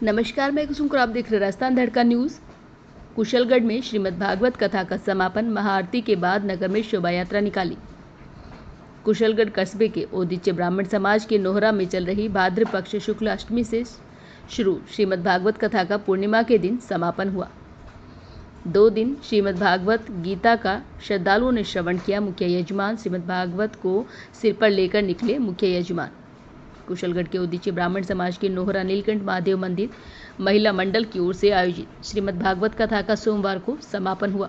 नमस्कार, मैं कुसुम और आप देख रहे राजस्थान धड़का न्यूज़। कुशलगढ़ में श्रीमद् भागवत कथा का समापन महाआरती के बाद नगर में शोभा यात्रा निकाली। कुशलगढ़ कस्बे के ओदीचे ब्राह्मण समाज के नोहरा में चल रही भाद्र पक्ष शुक्ल अष्टमी से शुरू श्रीमद् भागवत कथा का पूर्णिमा के दिन समापन हुआ। 2 दिन श्रीमद् भागवत गीता का श्रद्धालुओं ने श्रवण किया। मुख्य यजमान श्रीमद् भागवत को सिर पर लेकर निकले। मुख्य यजमान कुशलगढ़ के उदीचे ब्राह्मण समाज के नोहरा नीलकंठ महादेव मंदिर महिला मंडल की ओर से आयोजित श्रीमद् भागवत कथा का सोमवार को समापन हुआ।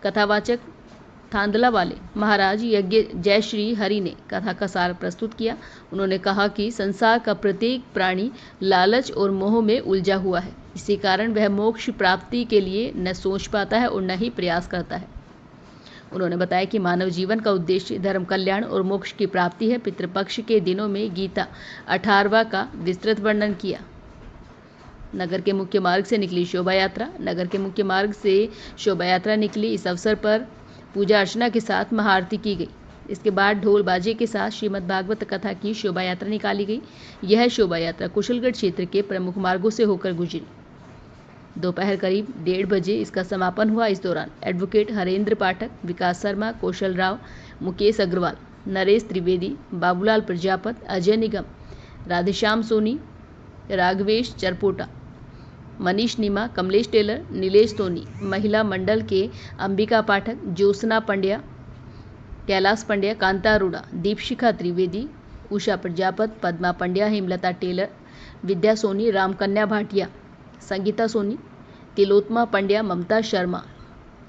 कथावाचक थांदला वाले महाराज यज्ञ जय श्री हरि ने कथा का सार प्रस्तुत किया। उन्होंने कहा कि संसार का प्रत्येक प्राणी लालच और मोह में उलझा हुआ है। इसी कारण वह मोक्ष प्राप्ति के लिए न सोच पाता है और न ही प्रयास करता है। उन्होंने बताया कि मानव जीवन का उद्देश्य धर्म कल्याण और मोक्ष की प्राप्ति है। पितृपक्ष के दिनों में गीता 18वां का विस्तृत वर्णन किया। नगर के मुख्य मार्ग से निकली शोभा यात्रा निकली। इस अवसर पर पूजा अर्चना के साथ महाआरती की गई। इसके बाद ढोल बाजे के साथ श्रीमद् भागवत कथा की शोभा यात्रा निकाली गई। यह शोभा यात्रा कुशलगढ़ क्षेत्र के प्रमुख मार्गों से होकर गुजरी। दोपहर करीब 1:30 बजे इसका समापन हुआ। इस दौरान एडवोकेट हरेंद्र पाठक, विकास शर्मा, कौशल राव, मुकेश अग्रवाल, नरेश त्रिवेदी, बाबूलाल प्रजापत, अजय निगम, राधेश्याम सोनी, राघवेश चरपोटा, मनीष नीमा, कमलेश टेलर, नीलेश सोनी, महिला मंडल के अंबिका पाठक, ज्योत्सना पंड्या, कैलाश पंड्या, कांता अरोड़ा, दीपशिखा त्रिवेदी, उषा प्रजापत, पद्मा पंड्या, हेमलता टेलर, विद्या सोनी, रामकन्या भाटिया, संगीता सोनी, तिलोत्मा पंड्या, ममता शर्मा,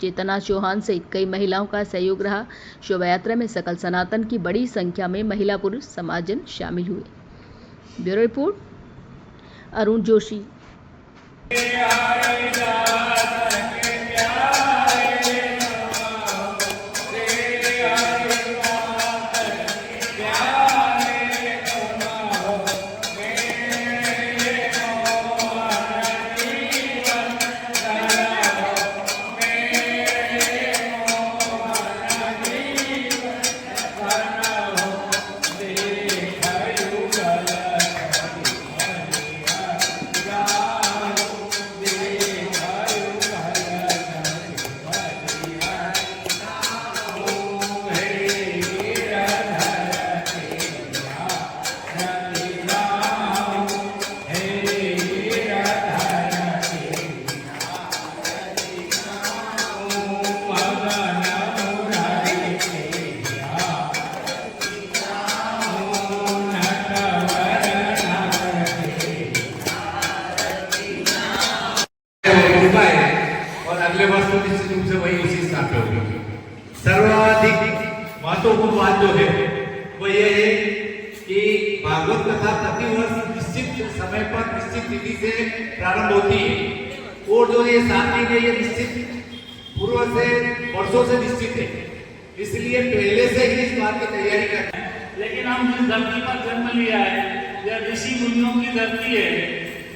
चेतना चौहान सहित कई महिलाओं का सहयोग रहा। शोभा यात्रा में सकल सनातन की बड़ी संख्या में महिला पुरुष समाजजन शामिल हुए। Bureau report Arun Joshi. और अगले वर्ष तो निश्चित रूप से वही उसी स्थान पे होगी। सर्वाधिक महत्वपूर्ण बात जो है वो ये है कि भागवत कथा प्रति वर्ष निश्चित समय पर निश्चित तिथि से प्रारंभ होती है और जो ये 7 दिन है ये निश्चित पूर्व से वर्षों से निश्चित है, इसलिए पहले से ही इस बात की तैयारी करते हैं। लेकिन हम जिस धरती पर जन्म लिया है यह ऋषि मुनियों की धरती है।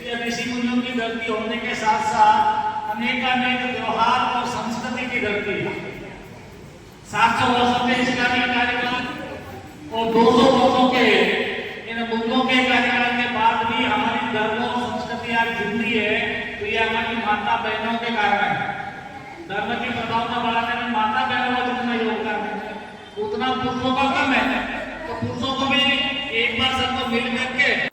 यह ऋषि मुनियों की धरती होने के साथ साथ अनेकानेक त्योहार और संस्कृति की धरती है। 700 वर्षों के इसका कार्यकाल और 200 वर्षों के इन मुल्कों के कार्यकाल के बाद भी हमारी धर्म और संस्कृति आज जिंदी है, तो ये हमारी माता बहनों के कारण है। धर्म की प्रभावना बढ़ाने में माता बहनों का जितना योगदान है उतना पुरुषों का कम है, तो पुरुषों को भी एक बार सबको मिल करके